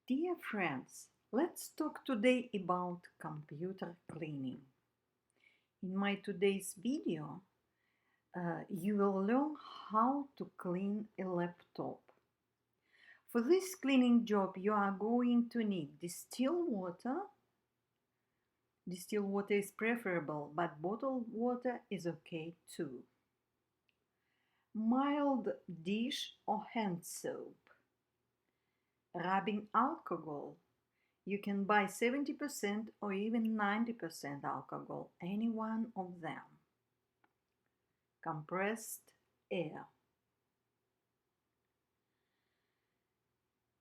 Dear friends, let's talk today about computer cleaning. In my today's video, you will learn how to clean a laptop. For this cleaning job, you are going to need distilled water. Distilled water is preferable, but bottled water is okay too. Mild dish or hand soap. Rubbing alcohol. You can buy 70% or even 90% alcohol, any one of them. Compressed air.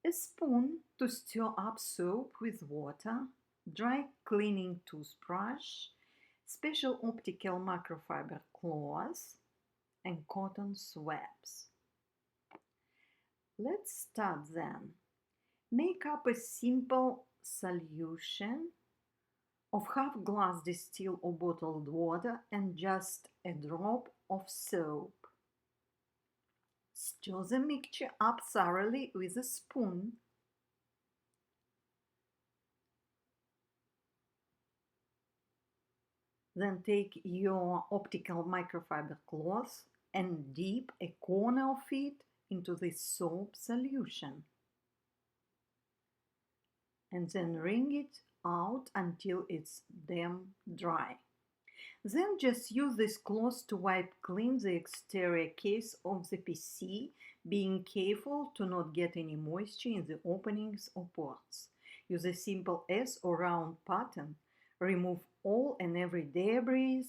A spoon to stir up soap with water, dry cleaning toothbrush, special optical microfiber cloths, and cotton swabs. Let's start then. Make up a simple solution of half glass distilled or bottled water and just a drop of soap. Stir the mixture up thoroughly with a spoon. Then take your optical microfiber cloth and dip a corner of it into the soap solution. And then wring it out until it's damp dry. Then just use this cloth to wipe clean the exterior case of the PC, being careful to not get any moisture in the openings or ports. Use a simple S or round pattern. Remove all and every debris,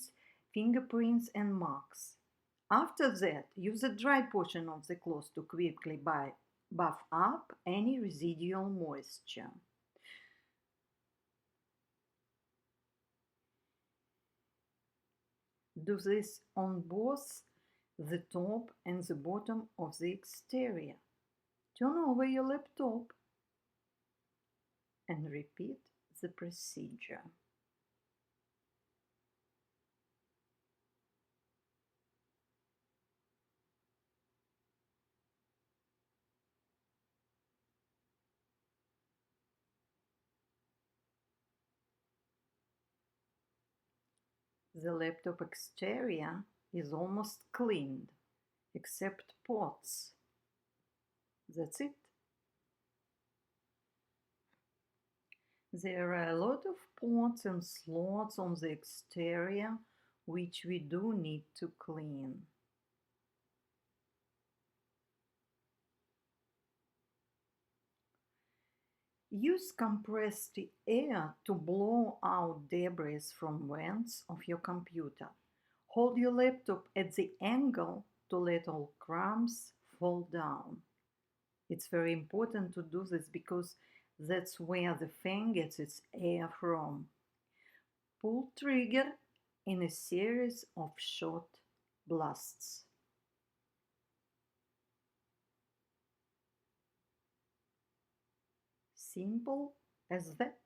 fingerprints and marks. After that, use the dry portion of the cloth to quickly buff up any residual moisture. Do this on both the top and the bottom of the exterior. Turn over your laptop and repeat the procedure. The laptop exterior is almost cleaned, except ports. That's it. There are a lot of ports and slots on the exterior which we do need to clean. Use compressed air to blow out debris from vents of your computer. Hold your laptop at the angle to let all crumbs fall down. It's very important to do this because that's where the fan gets its air from. Pull trigger in a series of short blasts. Simple as that.